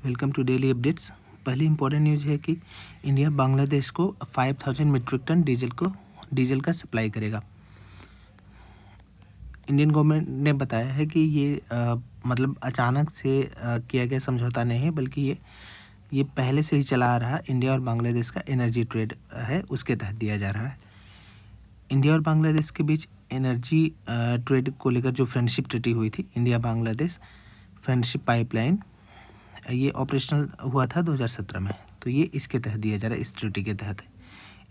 Welcome to daily updates. पहली important news है कि इंडिया बांग्लादेश को 5000 मीट्रिक टन डीजल का सप्लाई करेगा। इंडियन गवर्नमेंट ने बताया है कि ये मतलब अचानक से किया गया समझौता नहीं है, बल्कि ये पहले से ही चला आ रहा इंडिया और बांग्लादेश का एनर्जी ट्रेड है, उसके तहत दिया जा रहा है। इंडिया और बांग्लादेश के बीच एनर्जी ट्रेड को लेकर जो फ्रेंडशिप ट्रीटी हुई थी, इंडिया बांग्लादेश फ्रेंडशिप पाइपलाइन, ये ऑपरेशनल हुआ था 2017 में। तो ये इसके तहत दिया जा रहा है, इस ट्रीटी के तहत,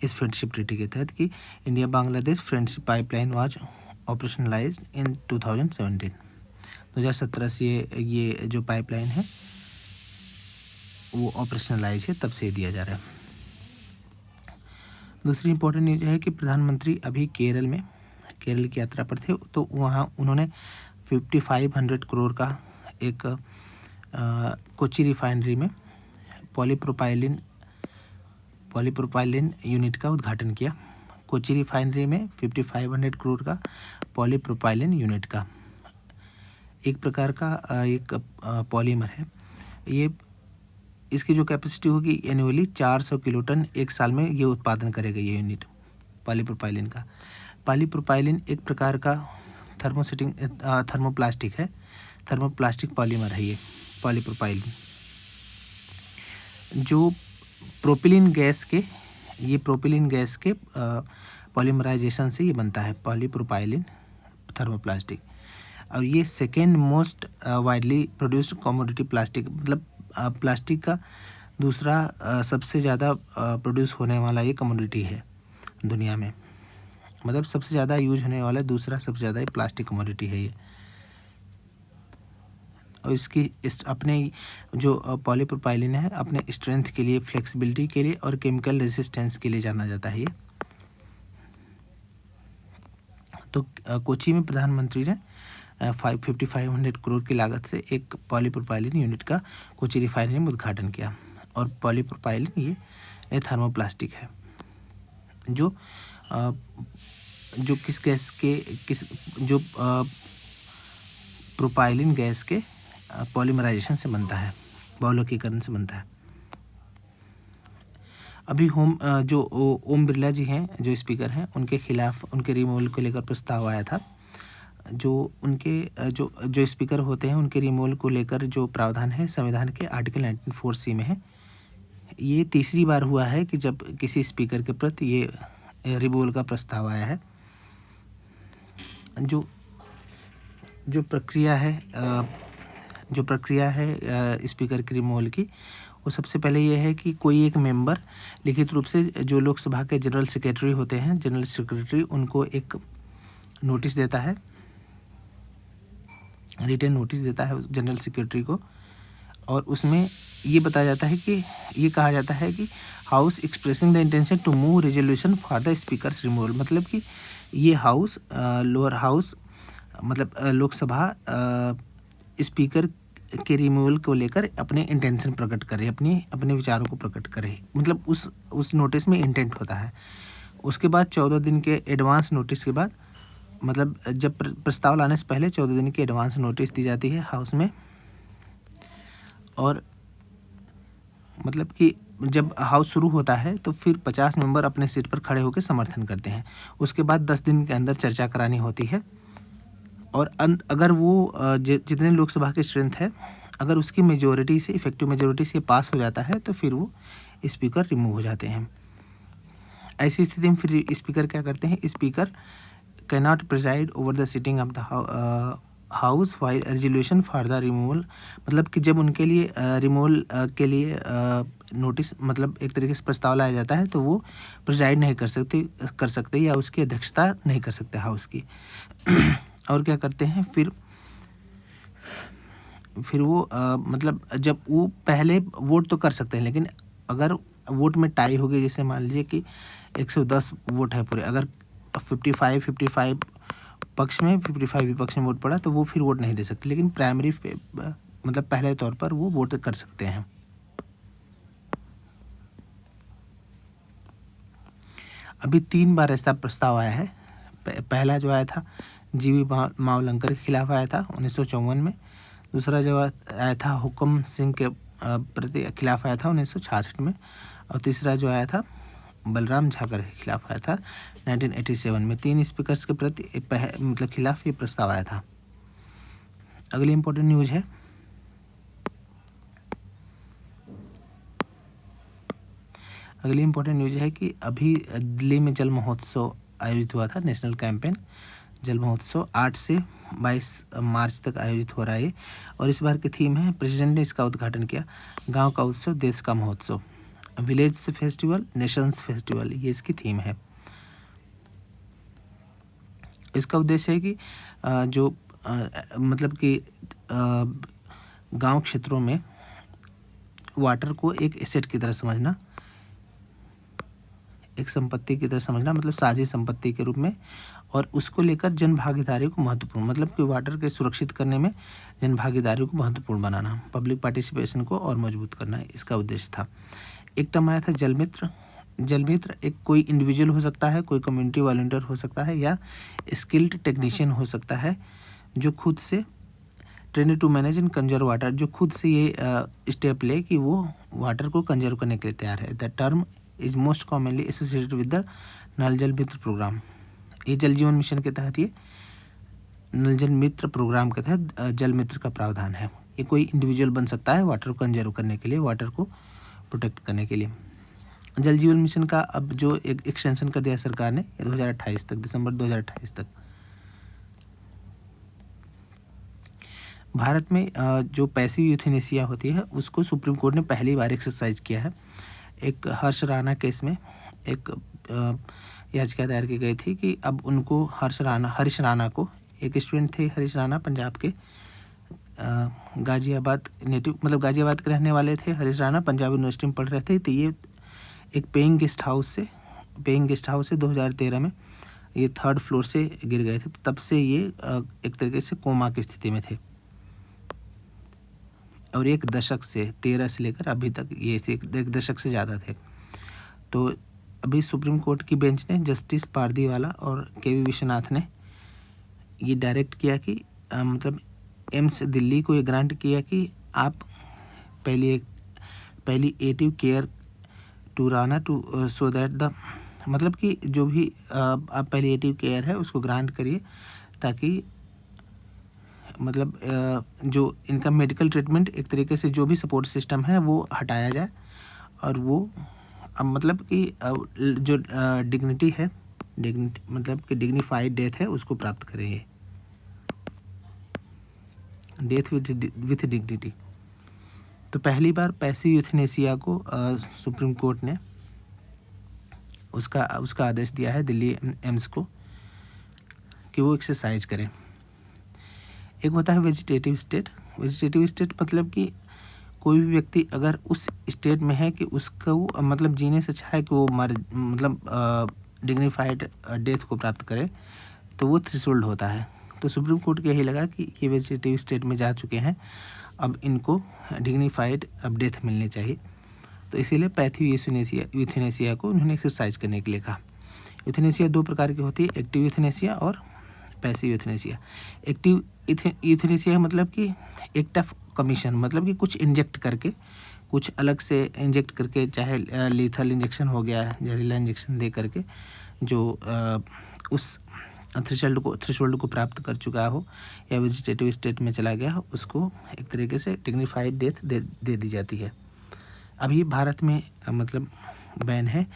इस फ्रेंडशिप ट्रीटी के तहत कि India Bangladesh friendship pipeline was operationalised in 2017। 2017 से ये जो पाइपलाइन है वो ऑपरेशनलाइज है, तब से दिया जा रहा है। दूसरी इंपॉर्टेंट न्यूज़ है कि प्रधानमंत्री अभी केरल की यात्रा पर थे, तो वहाँ उन्होंने 5500 करोड़ का एक कोची रिफाइनरी में पॉलीप्रोपाइलिन यूनिट का उद्घाटन किया। कोची रिफाइनरी में 5500 करोड़ का पॉलीप्रोपाइलिन यूनिट का एक प्रकार का एक पॉलीमर है। ये इसकी जो कैपेसिटी होगी एनुअली 400 किलोटन एक साल में ये उत्पादन करेगा ये यूनिट पॉलीप्रोपाइलिन का। पॉलीप्रोपाइलिन एक प्रकार का थर्मोप्लास्टिक है, थर्मोप्लास्टिक पॉलीमर है ये पॉलीप्रोपाइलिन, जो प्रोपिलीन गैस के पॉलीमराइजेशन से ये बनता है पॉलीप्रोपाइलिन थर्मोप्लास्टिक। और ये second most widely produced commodity plastic, मतलब प्लास्टिक का दूसरा सबसे ज़्यादा प्रोड्यूस होने वाला ये कमोडिटी है दुनिया में, मतलब सबसे ज़्यादा यूज होने वाला दूसरा सबसे ज़्यादा प्लास्टिक कमोडिटी है ये। और इसकी अपने जो पॉलीप्रोपाइलिन है अपने स्ट्रेंथ के लिए, फ्लेक्सिबिलिटी के लिए और केमिकल रेजिस्टेंस के लिए जाना जाता है ये। तो कोची में प्रधानमंत्री ने 5500 करोड़ की लागत से एक पॉलीप्रोपाइलिन यूनिट का कोची रिफाइनरी में उद्घाटन किया। और पॉलीप्रोपाइलिन ये थर्मोप्लास्टिक है जो प्रोपाइलिन गैस के पॉलीमराइजेशन से बनता है, बहुलकीकरण से बनता है। अभी जो ओम बिरला जी हैं, जो स्पीकर हैं, उनके खिलाफ उनके रिमूवल को लेकर प्रस्ताव आया था। जो उनके जो स्पीकर होते हैं उनके रिमूवल को लेकर जो प्रावधान है संविधान के आर्टिकल 19(4)(c) में है। ये तीसरी बार हुआ है कि जब किसी स्पीकर के प्रति ये रिमूवल का प्रस्ताव आया है। जो प्रक्रिया है स्पीकर के रिमूवल की, वो सबसे पहले ये है कि कोई एक मेंबर लिखित रूप से जो लोकसभा के जनरल सेक्रेटरी होते हैं, जनरल सेक्रेटरी उनको एक नोटिस देता है, रिटन नोटिस देता है उस जनरल सेक्रेटरी को। और उसमें ये बताया जाता है कि ये कहा जाता है कि house expressing the intention to move resolution for the speaker's removal, मतलब कि ये हाउस लोअर हाउस मतलब लोकसभा स्पीकर के रिमूवल को लेकर अपने इंटेंशन प्रकट करे, अपने विचारों को प्रकट करे, मतलब उस नोटिस में इंटेंट होता है। उसके बाद 14 दिन के एडवांस नोटिस के बाद, मतलब जब प्रस्ताव लाने से पहले 14 दिन की एडवांस नोटिस दी जाती है हाउस में। और मतलब कि जब हाउस शुरू होता है तो फिर 50 मेंबर अपने सीट पर खड़े होकर समर्थन करते हैं। उसके बाद 10 दिन के अंदर चर्चा करानी होती है। और अगर वो जितने लोकसभा की स्ट्रेंथ है, अगर उसकी मेजोरिटी से, इफेक्टिव मेजोरिटी से पास हो जाता है तो फिर वो स्पीकर रिमूव हो जाते हैं। ऐसी स्थिति में फिर स्पीकर क्या करते हैं, speaker can not preside over the sitting of the house while resolution for the removal, मतलब कि जब उनके लिए रिमूवल के लिए नोटिस, मतलब एक तरीके से प्रस्ताव लाया जाता है, तो वो प्रिजाइड नहीं कर सकते या उसकी अध्यक्षता नहीं कर सकते हाउस की। और क्या करते हैं फिर वो मतलब जब वो पहले वोट तो कर सकते हैं, लेकिन अगर वोट में टाई हो गई, जैसे मान लीजिए कि 110 वोट है पूरे, अगर 55 पक्ष में 55 विपक्ष में वोट पड़ा, तो वो फिर वोट नहीं दे सकते, लेकिन प्राइमरी मतलब पहले तौर पर वो वोट कर सकते हैं। अभी 3 बार ऐसा प्रस्ताव आया है। पहला जो आया था जीवी मावलंकर के खिलाफ आया था 1954 में। दूसरा जो आया था हुक्म सिंह के प्रति खिलाफ आया था 1966 में, और तीसरा जो आया था बलराम झाकर के खिलाफ आया था 1987 में। 3 स्पीकर्स के प्रति मतलब खिलाफ ये प्रस्ताव आया था। अगली इम्पोर्टेंट न्यूज़ है कि अभी दिल्ली में जल महोत्सव आयोजित हुआ था, नेशनल कैंपेन जल महोत्सव 8 से 22 मार्च तक आयोजित हो रहा है, और इस बार की थीम है, प्रेसिडेंट ने इसका उद्घाटन किया, गांव का उत्सव देश का महोत्सव, विलेज फेस्टिवल नेशंस फेस्टिवल, ये इसकी थीम है। इसका उद्देश्य है कि जो मतलब कि गांव क्षेत्रों में वाटर को एक एसेट की तरह समझना, एक संपत्ति की तरह समझना, मतलब साझी संपत्ति के रूप में, और उसको लेकर जन भागीदारी को महत्वपूर्ण, मतलब कि वाटर के सुरक्षित करने में जन भागीदारी को महत्वपूर्ण बनाना, पब्लिक पार्टिसिपेशन को और मजबूत करना, इसका उद्देश्य था। एक टर्म आया था जल मित्र। जल मित्र एक कोई इंडिविजुअल हो सकता है, कोई कम्युनिटी वॉलंटियर हो सकता है, या स्किल्ड टेक्नीशियन हो सकता है, जो खुद से train to manage and conserve water, जो खुद से ये स्टेप ले कि वो वाटर को कंजर्व करने के लिए तैयार है। The term is most commonly associated with the Nal Jal Mitra programme. ये जल जीवन मिशन के तहत, ये नल जल मित्र प्रोग्राम के तहत जल मित्र का प्रावधान है। ये कोई इंडिविजुअल बन सकता है वाटर को कंजर्व करने के लिए, वाटर को प्रोटेक्ट करने के लिए। जल जीवन मिशन का अब जो एक एक्सटेंशन कर दिया सरकार ने 2028 तक, दिसंबर 2028 तक। भारत में जो पैसिव यूथेनेसिया होती है उसको सुप्रीम कोर्ट ने पहली बार एक्सरसाइज किया है। एक हर्ष राणा केस में एक याचिका दायर की गई थी कि अब उनको हरीश राणा को, एक स्टूडेंट थे हरीश राणा, पंजाब के गाजियाबाद नेटिव, मतलब गाजियाबाद के रहने वाले थे हरीश राणा, पंजाब यूनिवर्सिटी में पढ़ रहे थे। तो ये एक पेइंग गेस्ट हाउस से 2013 में ये 3rd फ्लोर से गिर गए थे। तो तब से ये एक तरीके से कोमा की स्थिति में थे, और एक दशक से 13 से लेकर अभी तक ये एक दशक से ज़्यादा थे। तो अभी सुप्रीम कोर्ट की बेंच ने, जस्टिस पारदीवाला और के वी विश्वनाथ ने ये डायरेक्ट किया कि मतलब एम्स दिल्ली को ये ग्रांट किया कि आप पहली एटिव केयर टू राना टू सो दैट द, मतलब कि जो भी आप पैलिएटिव केयर है उसको ग्रांट करिए, ताकि मतलब जो इनका मेडिकल ट्रीटमेंट, एक तरीके से जो भी सपोर्ट सिस्टम है वो हटाया जाए, और वो मतलब कि जो डिग्निटी है, मतलब कि डिग्निफाइड डेथ है उसको प्राप्त करेंगे, डेथ विथ डिग्निटी। तो पहली बार पैसिव यूथनेसिया को सुप्रीम कोर्ट ने उसका आदेश दिया है दिल्ली एम्स को कि वो एक्सरसाइज करें। एक होता है वेजिटेटिव स्टेट। वेजिटेटिव स्टेट मतलब कि कोई भी व्यक्ति अगर उस स्टेट में है कि उसको मतलब जीने से अच्छा है कि वो मतलब डिग्निफाइड डेथ को प्राप्त करे, तो वो थ्रेशोल्ड होता है। तो सुप्रीम कोर्ट को यही लगा कि ये वेजिटेटिव स्टेट में जा चुके हैं, अब इनको डिग्निफाइड अब डेथ मिलनी चाहिए। तो इसीलिए पैसिव यूथनेसिया को उन्होंने एक्सरसाइज करने के लिए कहा। यूथनेसिया 2 प्रकार की होती है, एक्टिव यूथनेसिया और पैसिव यूथनेसिया। एक्टिव यूथनेसिया मतलब कि एक्ट ऑफ कमीशन, मतलब कि कुछ इंजेक्ट करके, कुछ अलग से इंजेक्ट करके, चाहे लीथल इंजेक्शन हो गया, जहरीला इंजेक्शन दे करके, जो उस थ्रेशोल्ड को प्राप्त कर चुका हो या वेजिटेटिव स्टेट में चला गया हो, उसको एक तरीके से डिग्निफाइड डेथ दे दी जाती है। अभी भारत में मतलब बैन है।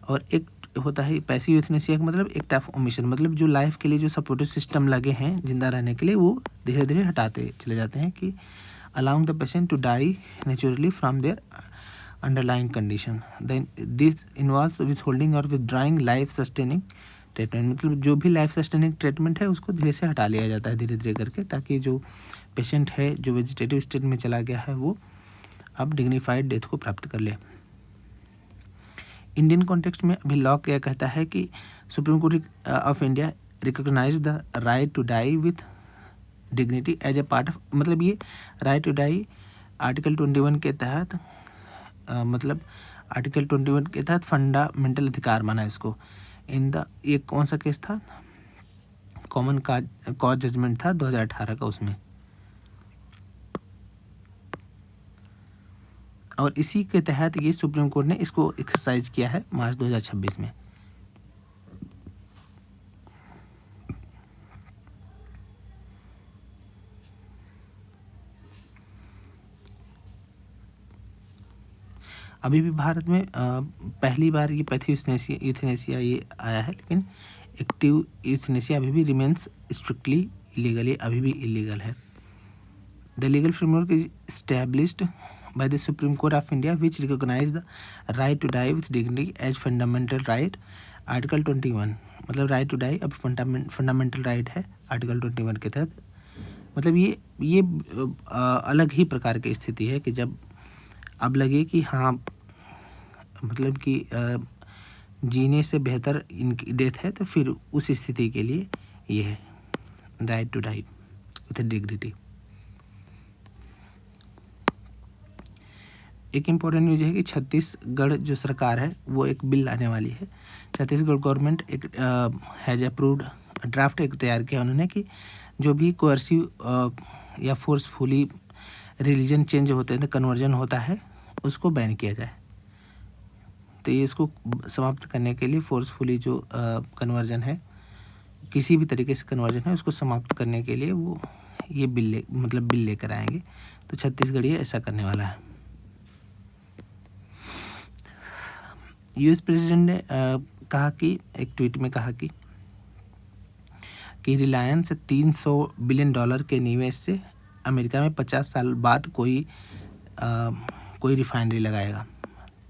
और एक होता है पैसिव यूथनेसिया का मतलब एक्ट ऑफ ओमिशन, मतलब जो लाइफ के लिए जो सपोर्टिव सिस्टम लगे हैं जिंदा रहने के लिए, वो धीरे धीरे हटाते चले जाते हैं, कि allowing the patient to die naturally from their underlying condition. Then this involves withholding or withdrawing life sustaining treatment, मतलब जो भी लाइफ सस्टेनिंग ट्रीटमेंट है उसको धीरे से हटा लिया जाता है, धीरे धीरे करके, ताकि जो पेशेंट है जो वेजिटेटिव स्टेट में चला गया है वो अब डिग्निफाइड डेथ को प्राप्त कर ले। इंडियन कॉन्टेक्स्ट में अभी लॉ क्या कहता है कि supreme court of India recognise the right to die with dignity as a part of, मतलब ये राइट टू डाई आर्टिकल 21 के तहत मतलब आर्टिकल 21 के तहत फंडामेंटल अधिकार माना इसको। इन द, ये कौन सा केस था, कॉमन कॉज जजमेंट था 2018 का, उसमें और इसी के तहत ये सुप्रीम कोर्ट ने इसको एक्सरसाइज किया है मार्च 2026 में। अभी भी भारत में पहली बार ये पैथी यूथेनेसिया ये आया है, लेकिन एक्टिव यूथेनेसिया अभी भी रिमेन्स स्ट्रिक्टली इलीगल, ये अभी भी इलीगल है। The legal framework is established by the Supreme Court of India, which recognize the right to die with dignity as fundamental right, article 21। मतलब राइट टू डाई अब fundamental right है article 21 के तहत। मतलब ये अलग ही प्रकार की स्थिति है कि जब अब लगे कि हाँ मतलब कि जीने से बेहतर इनकी डेथ है, तो फिर उस स्थिति के लिए ये है right to die with dignity. एक इम्पोर्टेंट न्यूज़ है कि छत्तीसगढ़ जो सरकार है वो एक बिल लाने वाली है। छत्तीसगढ़ गवर्नमेंट एक हैज़ अप्रूव्ड ड्राफ्ट एक तैयार किया उन्होंने कि जो भी कोर्सिव या फोर्सफुली रिलीजन चेंज होते हैं, कन्वर्जन होता है, उसको बैन किया जाए। तो ये इसको समाप्त करने के लिए फोर्सफुली जो कन्वर्जन है, किसी भी तरीके से कन्वर्जन है, उसको समाप्त करने के लिए वो ये बिल लेकर आएंगे। तो छत्तीसगढ़ ये ऐसा करने वाला है। यूएस प्रेसिडेंट ने कहा कि एक ट्वीट में कहा कि रिलायंस $300 बिलियन के निवेश से अमेरिका में 50 साल बाद कोई रिफाइनरी लगाएगा।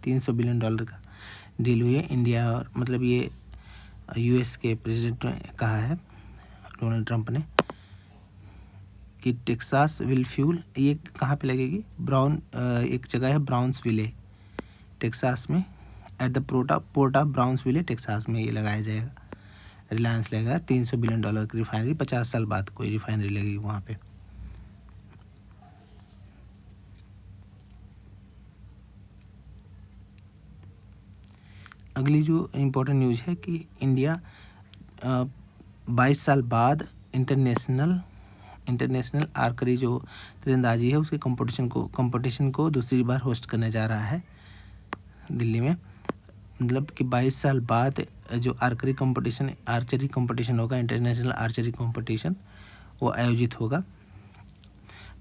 $300 बिलियन का डील हुई है इंडिया और मतलब ये यूएस के प्रेसिडेंट ने कहा है डोनाल्ड ट्रंप ने कि टेक्सास विल फ्यूल, ये कहाँ पे लगेगी, एक जगह है ब्राउन्सविले टेक्सास में, at the port of Brownsville Texas में ये लगाया जाएगा। रिलायंस लगेगा $300 बिलियन की रिफाइनरी, 50 साल बाद कोई रिफाइनरी लगेगी वहाँ पे। अगली जो इम्पोर्टेंट न्यूज़ है कि इंडिया 22 साल बाद इंटरनेशनल आर्करी जो तीरंदाजी है उसके कंपटीशन को दूसरी बार होस्ट करने जा रहा है दिल्ली में। मतलब कि 22 साल बाद जो आर्चरी कंपटीशन होगा, इंटरनेशनल आर्चरी कंपटीशन, वो आयोजित होगा।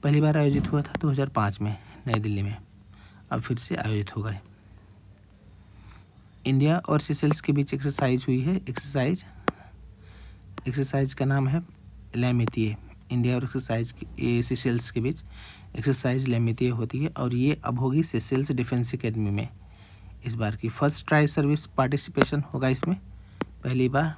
पहली बार आयोजित हुआ था 2005 में नई दिल्ली में, अब फिर से आयोजित होगा। इंडिया और सीशेल्स के बीच एक्सरसाइज हुई है। एक्सरसाइज का नाम है लैमितिए। इंडिया और सीशेल्स के बीच एक्सरसाइज लैमितिए होती है और ये अब होगी सीशेल्स डिफेंस एकेडमी में। इस बार की फर्स्ट ट्राई सर्विस पार्टिसिपेशन होगा इसमें, पहली बार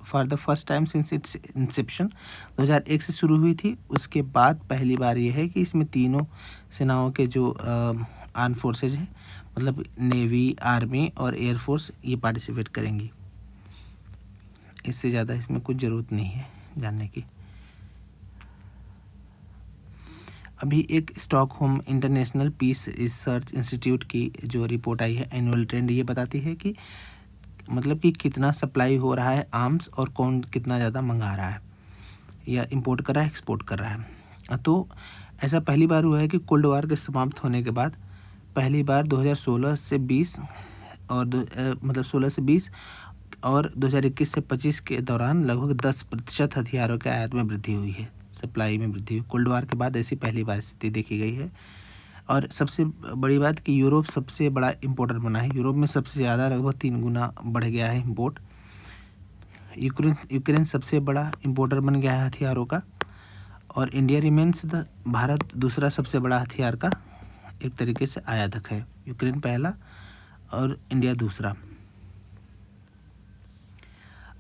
for the first time since its inception. 2001 से शुरू हुई थी, उसके बाद पहली बार ये है कि इसमें तीनों सेनाओं के जो आर्म फोर्सेज हैं, मतलब नेवी, आर्मी और एयरफोर्स, ये पार्टिसिपेट करेंगी। इससे ज़्यादा इसमें कुछ ज़रूरत नहीं है जानने की। अभी एक Stockholm International Peace Research Institute की जो रिपोर्ट आई है एनुअल ट्रेंड, ये बताती है कि मतलब कि कितना सप्लाई हो रहा है आर्म्स और कौन कितना ज़्यादा मंगा रहा है या इंपोर्ट कर रहा है, एक्सपोर्ट कर रहा है। तो ऐसा पहली बार हुआ है कि कोल्ड वार के समाप्त होने के बाद पहली बार 2016 से 20 और मतलब 16 से 20 और 2021 से 25 के दौरान लगभग 10% हथियारों के आयात में वृद्धि हुई है, सप्लाई में वृद्धि हुई। कोल्ड वार के बाद ऐसी पहली बार स्थिति देखी गई है। और सबसे बड़ी बात कि यूरोप सबसे बड़ा इम्पोर्टर बना है। यूरोप में सबसे ज़्यादा लगभग 3 गुना बढ़ गया है इम्पोर्ट। यूक्रेन सबसे बड़ा इम्पोर्टर बन गया है हथियारों का। और इंडिया रिमेन्स भारत दूसरा सबसे बड़ा हथियार का एक तरीके से आयातक है। यूक्रेन पहला और इंडिया दूसरा।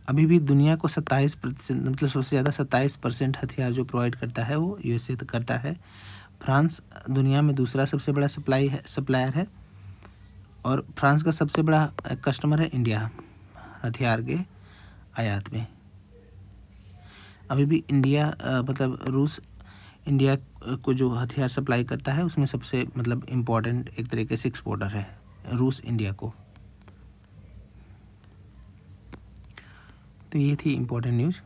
अभी भी दुनिया को 27% मतलब सबसे ज़्यादा 27% हथियार जो प्रोवाइड करता है वो यूएसए करता है। फ्रांस दुनिया में दूसरा सबसे बड़ा सप्लायर है और फ्रांस का सबसे बड़ा कस्टमर है इंडिया हथियार के आयात में। अभी भी इंडिया मतलब रूस इंडिया को जो हथियार सप्लाई करता है उसमें सबसे मतलब इम्पोर्टेंट एक तरीके से एक्सपोर्टर है रूस इंडिया को। तो ये थी इम्पोर्टेंट न्यूज़।